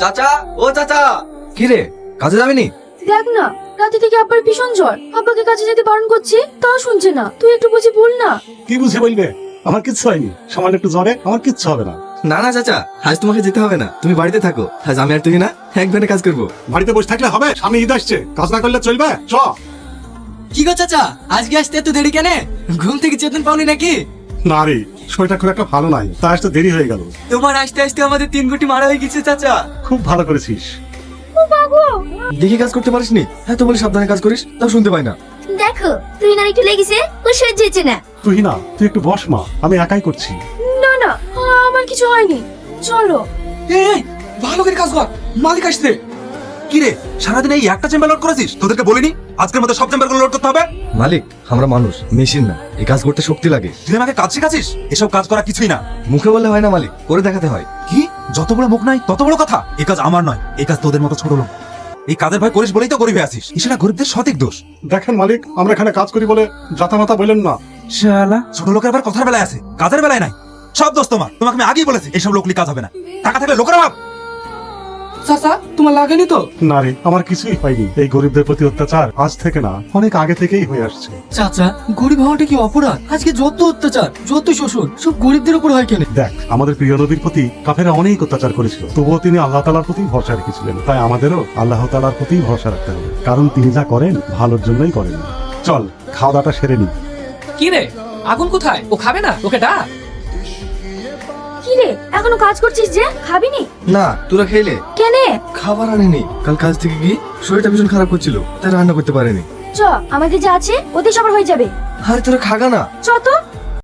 চাচা, ও চাচা। কি রে, কাজে যাবি? দেখ না, রাতে থেকে আব্বার ভীষণ জ্বর। আব্বাকে কাজে যেতে বারণ করছি, তাও শুনছে না। তুই একটু বুঝি বল না। কি বুঝে বলবে? আমার কিচ্ছু হয়নি, সামান্য একটু জ্বরে আমার কিচ্ছু হবে না। না না চাচা, আজ তোমাকে যেতে হবে না, তুমি বাড়িতে থাকো। আজ আমি আর তুই না একবারে কাজ করবো। বাড়িতে বসে থাকলে হবে? সামনে ঈদ আসছে, কাজ না করলে চলবে? চ। কি গো চাচা, আজকে আসতে এত দেরি কেন? ঘুম থেকে চেতন পাওনি নাকি? না রে, শরীরটা খুব একটা ভালো নাই, তাই আসতে দেরি হয়ে গেল। তোমার আসতে আসতে আমাদের 3 গুটি মারা হয়ে গেছে চাচা। খুব ভালো করেছিস। ও বাবু, দেখি কাজ করতে পারিস নি? এত বলে সাবধানে কাজ করিস, তাও শুনতে পাই না। দেখো তুই না একটু লেগেছে, ও সহ্য হচ্ছে না। তুই না, তুই একটু বস মা, আমি একাই করছি। না না, আমার কিছু হয়নি। চলো। এই ভালো করে কাজ কর, মালিক আসছে। কি রে, সারাদিন এই একটা চেম্বার লোড করেছিস? তোদেরকে বলিনি আজকের মধ্যে সব চেম্বার গুলো লোড করতে হবে? মালিক, আমরা মানুষ, মেশিন না। এই কাজ করতে শক্তি লাগে। তুই আমাকে কাজ শেখাচ্ছিস? এসব কাজ করা কিছুই না। মুখে বললে হয় না মালিক, করে দেখাতে হয়। কি? যত বড় মুখ নাই তত বড় কথা। এই কাজ আমার নয়, এই কাজ তোদের মতো ছোট লোক। এই কাজের ভয় করিস বলেই তো গরিবে আছিস। সেটা গরিবদের সঠিক দোষ। দেখেন মালিক, আমরা এখানে কাজ করি বলে জাতামাতা বললেন না। শালা, ছোট লোকের আবার কথার বেলায় আছে, কাজের বেলায় নাই। সব দোষ তোমার। তোমাকে আমি আগেই বলেছি এইসব লোকলি কাজ হবে না। টাকা থাকলে লোকের অভাব। চাচা, তোমার লাগেনি তো? না রে, আমার কিছুই হয়নি। এই গরিবদের প্রতি অত্যাচার আজ থেকে না, অনেক আগে থেকেই হয়ে আসছে। চাচা, গরিব হওয়াটা কি অপরাধ? আজকে যত অত্যাচার, যত শোষণ, সব গরিবদের উপর হয় কেন? দেখ, আমাদের প্রিয় নবীর প্রতি কাফেরা অনেক অত্যাচার করেছিল, তবুও তিনি আল্লাহ তাআলার প্রতি ভরসা রেখেছিলেন। তাই আমাদেরও আল্লাহ তাআলার প্রতি ভরসা রাখতে হবে, কারণ তিনি যা করেন ভালোর জন্যই করেন। চল, খাওয়া দাওয়াটা সেরে নি। কি রে, আগুন কোথায়? ও খাবে না? ওকে ডাক। কি রে, এখনো কাজ করছিস যে? খাবি নি? না, তোরা খেলে? কেনে? খাবার আনেনি। কাল কাজ থেকে গিয়ে শরীরটা ভীষণ খারাপ করছিল, তাই রান্না করতে পারেনি। চ, আমাদের যা আছে ওতে সবার হয়ে যাবে। আরে তোরা খাগা না। চ তো।